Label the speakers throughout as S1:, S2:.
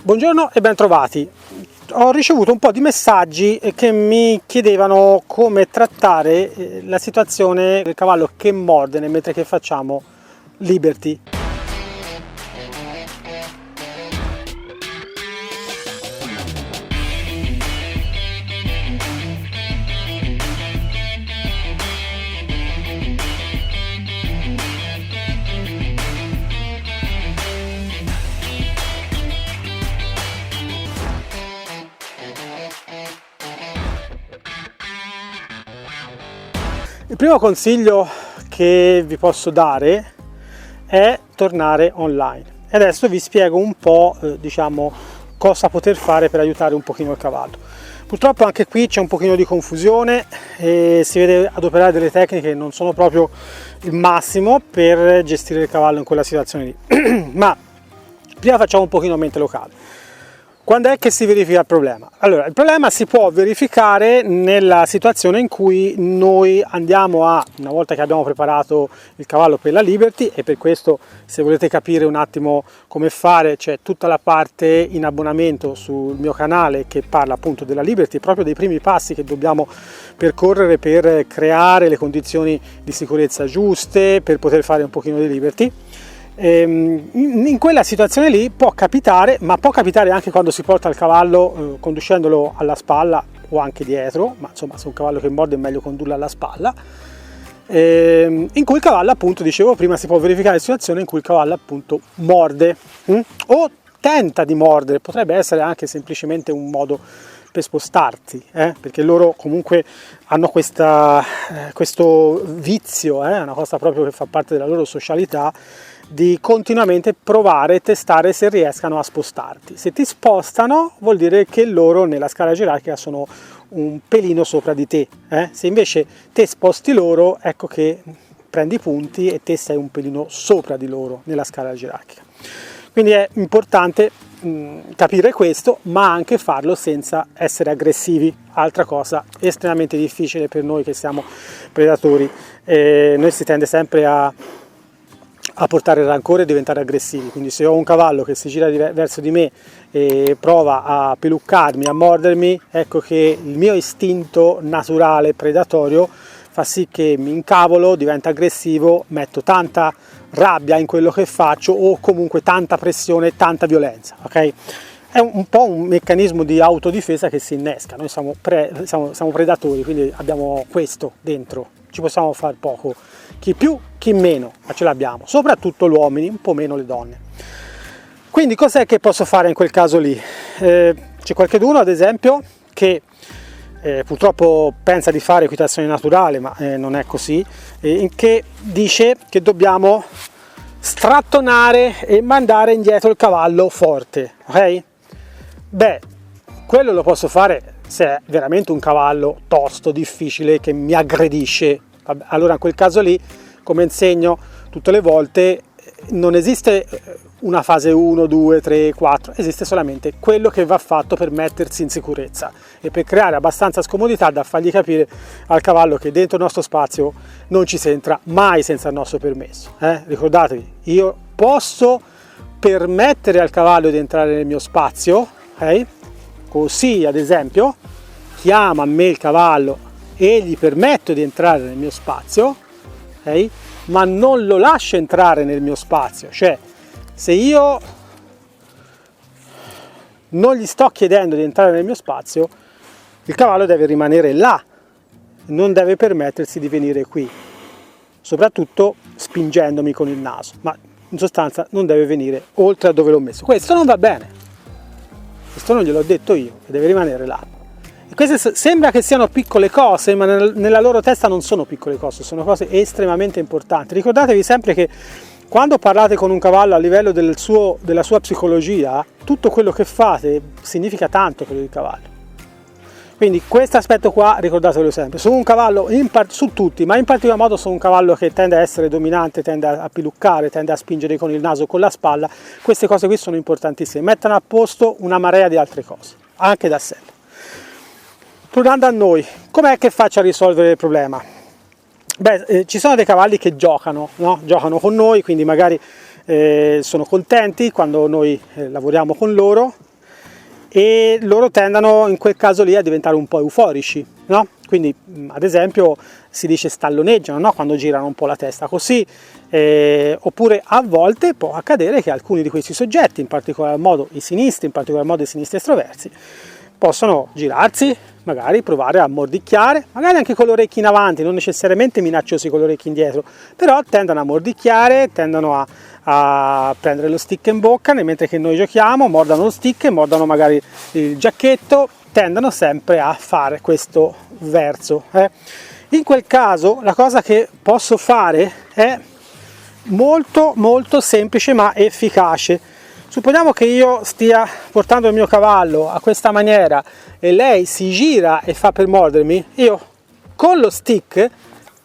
S1: Buongiorno e bentrovati. Ho ricevuto un po' di messaggi che mi chiedevano come trattare la situazione del cavallo che morde mentre che facciamo Liberty. Il primo consiglio che vi posso dare è tornare online e adesso vi spiego un po' cosa poter fare per aiutare un pochino il cavallo. Purtroppo anche qui c'è un pochino di confusione e si vede adoperare delle tecniche che non sono proprio il massimo per gestire il cavallo in quella situazione lì. Ma prima facciamo un pochino mente locale. Quando è che si verifica il problema? Allora, il problema si può verificare nella situazione in cui noi andiamo una volta che abbiamo preparato il cavallo per la Liberty, e per questo, se volete capire un attimo come fare, c'è tutta la parte in abbonamento sul mio canale che parla appunto della Liberty, proprio dei primi passi che dobbiamo percorrere per creare le condizioni di sicurezza giuste, per poter fare un pochino di Liberty. In quella situazione lì può capitare, ma può capitare anche quando si porta il cavallo conducendolo alla spalla o anche dietro, ma insomma se un cavallo che morde è meglio condurlo alla spalla, in cui il cavallo, appunto, dicevo prima, si può verificare la situazione in cui il cavallo appunto morde o tenta di mordere. Potrebbe essere anche semplicemente un modo per spostarti, perché loro comunque hanno questo vizio, è una cosa proprio che fa parte della loro socialità, di continuamente provare e testare se riescano a spostarti. Se ti spostano vuol dire che loro nella scala gerarchica sono un pelino sopra di te, se invece te sposti loro, ecco che prendi punti e te sei un pelino sopra di loro nella scala gerarchica. Quindi è importante capire questo, ma anche farlo senza essere aggressivi, altra cosa estremamente difficile per noi che siamo predatori. Noi si tende sempre a portare rancore e diventare aggressivi, quindi se ho un cavallo che si gira verso di me e prova a peluccarmi, a mordermi, ecco che il mio istinto naturale predatorio fa sì che mi incavolo, divento aggressivo, metto tanta rabbia in quello che faccio o comunque tanta pressione, tanta violenza, ok? È un po' un meccanismo di autodifesa che si innesca. Noi siamo predatori, quindi abbiamo questo dentro, ci possiamo fare poco, chi più, chi meno, ma ce l'abbiamo, soprattutto gli uomini, un po' meno le donne. Quindi cos'è che posso fare in quel caso lì? C'è qualcuno, ad esempio, che purtroppo pensa di fare equitazione naturale, ma non è così, che dice che dobbiamo strattonare e mandare indietro il cavallo forte, ok? Beh, quello lo posso fare se è veramente un cavallo tosto, difficile, che mi aggredisce. Allora in quel caso lì, come insegno tutte le volte, non esiste una fase 1, 2, 3, 4, esiste solamente quello che va fatto per mettersi in sicurezza e per creare abbastanza scomodità da fargli capire al cavallo che dentro il nostro spazio non ci si entra mai senza il nostro permesso. Ricordatevi, io posso permettere al cavallo di entrare nel mio spazio, così ad esempio chiama a me il cavallo e gli permetto di entrare nel mio spazio, ma non lo lascio entrare nel mio spazio. Cioè, se io non gli sto chiedendo di entrare nel mio spazio, il cavallo deve rimanere là, non deve permettersi di venire qui, soprattutto spingendomi con il naso, ma in sostanza non deve venire oltre a dove l'ho messo. Questo non va bene, questo non gliel'ho detto io, che deve rimanere là. E queste sembra che siano piccole cose, ma nella loro testa non sono piccole cose, sono cose estremamente importanti. Ricordatevi sempre che quando parlate con un cavallo a livello della sua psicologia, tutto quello che fate significa tanto per il cavallo. Quindi questo aspetto qua ricordatelo sempre. Su un cavallo, su tutti, ma in particolar modo su un cavallo che tende a essere dominante, tende a piluccare, tende a spingere con il naso, con la spalla, queste cose qui sono importantissime. Mettono a posto una marea di altre cose, anche da sé. Tornando a noi, com'è che faccio a risolvere il problema? Beh, ci sono dei cavalli che giocano, no? Giocano con noi, quindi magari sono contenti quando noi lavoriamo con loro, e loro tendono in quel caso lì a diventare un po' euforici, no? Quindi ad esempio si dice stalloneggiano, no? Quando girano un po' la testa così, oppure a volte può accadere che alcuni di questi soggetti, in particolar modo i sinistri, in particolar modo i sinistri estroversi, possono girarsi, magari provare a mordicchiare, magari anche con le orecchie in avanti, non necessariamente minacciosi con le orecchie indietro, però tendono a mordicchiare, tendono a prendere lo stick in bocca, mentre che noi giochiamo, mordano lo stick, mordano magari il giacchetto, tendono sempre a fare questo verso. In quel caso la cosa che posso fare è molto molto semplice ma efficace. Supponiamo che io stia portando il mio cavallo a questa maniera e lei si gira e fa per mordermi, io con lo stick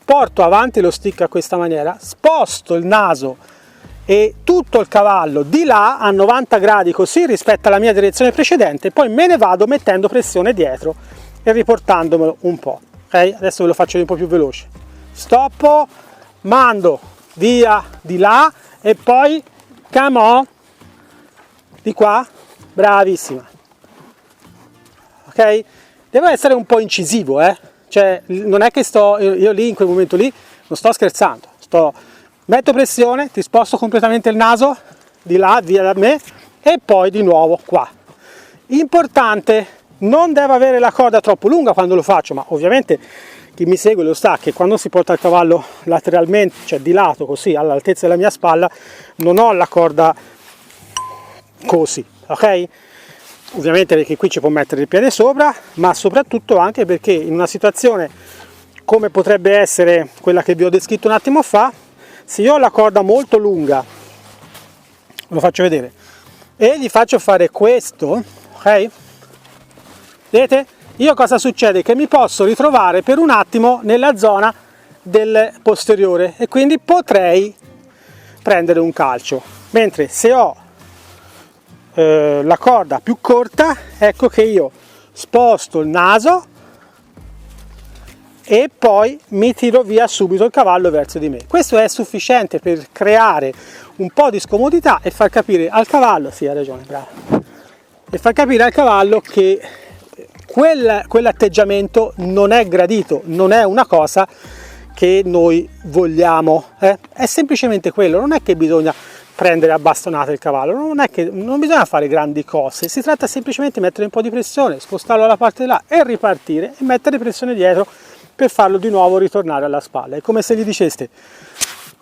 S1: porto avanti lo stick a questa maniera, sposto il naso e tutto il cavallo di là a 90 gradi così rispetto alla mia direzione precedente, poi me ne vado mettendo pressione dietro e riportandomelo un po'. Okay? Adesso ve lo faccio un po' più veloce. Stoppo, mando via di là e poi come on, di qua, bravissima. Ok? Devo essere un po' incisivo, cioè non è che io lì in quel momento lì non sto scherzando, metto pressione, ti sposto completamente il naso di là, via da me e poi di nuovo qua. Importante, non devo avere la corda troppo lunga quando lo faccio, ma ovviamente chi mi segue lo sa che quando si porta il cavallo lateralmente, cioè di lato così all'altezza della mia spalla, non ho la corda così, ok? Ovviamente perché qui ci può mettere il piede sopra, ma soprattutto anche perché in una situazione come potrebbe essere quella che vi ho descritto un attimo fa, se io ho la corda molto lunga, lo faccio vedere, e gli faccio fare questo, ok? Vedete? Io cosa succede? Che mi posso ritrovare per un attimo nella zona del posteriore e quindi potrei prendere un calcio, mentre se ho la corda più corta, ecco che io sposto il naso e poi mi tiro via subito il cavallo verso di me. Questo è sufficiente per creare un po' di scomodità e far capire al cavallo, sì, ha ragione, bravo, e far capire al cavallo che quell'atteggiamento non è gradito, non è una cosa che noi vogliamo, è semplicemente quello, non è che bisogna prendere a bastonate il cavallo, non bisogna fare grandi cose, si tratta semplicemente di mettere un po' di pressione, spostarlo alla parte di là e ripartire e mettere pressione dietro per farlo di nuovo ritornare alla spalla. È come se gli diceste: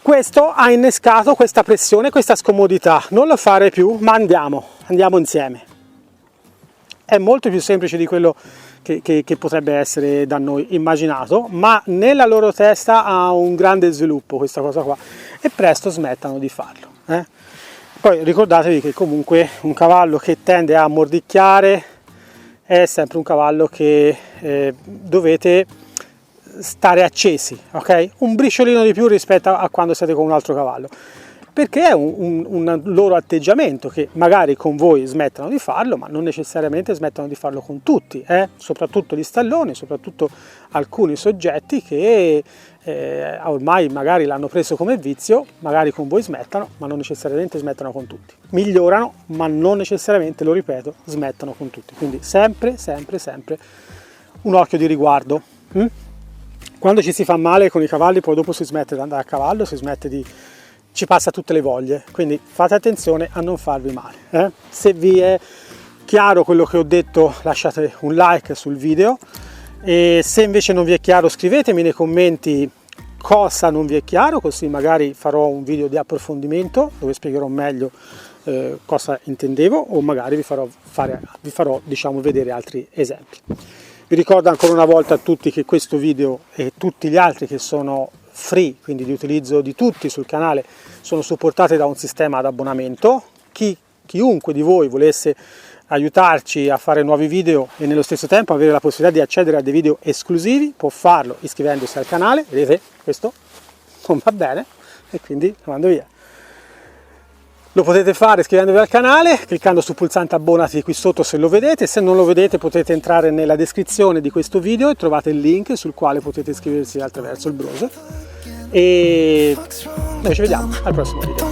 S1: questo ha innescato questa pressione, questa scomodità, non lo fare più, ma andiamo insieme. È molto più semplice di quello che potrebbe essere da noi immaginato, ma nella loro testa ha un grande sviluppo questa cosa qua e presto smettano di farlo. Poi ricordatevi che comunque un cavallo che tende a mordicchiare è sempre un cavallo che dovete stare accesi, ok? Un briciolino di più rispetto a quando siete con un altro cavallo, perché è un loro atteggiamento che magari con voi smettono di farlo, ma non necessariamente smettono di farlo con tutti, soprattutto gli stalloni, soprattutto alcuni soggetti che ormai magari l'hanno preso come vizio, magari con voi smettono, ma non necessariamente smettono con tutti. Migliorano, ma non necessariamente, lo ripeto, smettono con tutti. Quindi sempre un occhio di riguardo. Quando ci si fa male con i cavalli, poi dopo si smette di andare a cavallo, ci passa tutte le voglie, quindi fate attenzione a non farvi male. Se vi è chiaro quello che ho detto, lasciate un like sul video, e se invece non vi è chiaro scrivetemi nei commenti cosa non vi è chiaro, così magari farò un video di approfondimento dove spiegherò meglio cosa intendevo, o magari vi farò diciamo vedere altri esempi. Vi ricordo ancora una volta a tutti che questo video e tutti gli altri che sono free, quindi di utilizzo di tutti sul canale, sono supportati da un sistema ad abbonamento. Chiunque di voi volesse aiutarci a fare nuovi video e nello stesso tempo avere la possibilità di accedere a dei video esclusivi può farlo iscrivendosi al canale. Vedete, questo non va bene e quindi lo mando via. Lo potete fare iscrivendovi al canale, cliccando sul pulsante abbonati qui sotto se lo vedete. Se non lo vedete potete entrare nella descrizione di questo video e trovate il link sul quale potete iscriversi attraverso il browser. E noi ci vediamo al prossimo video.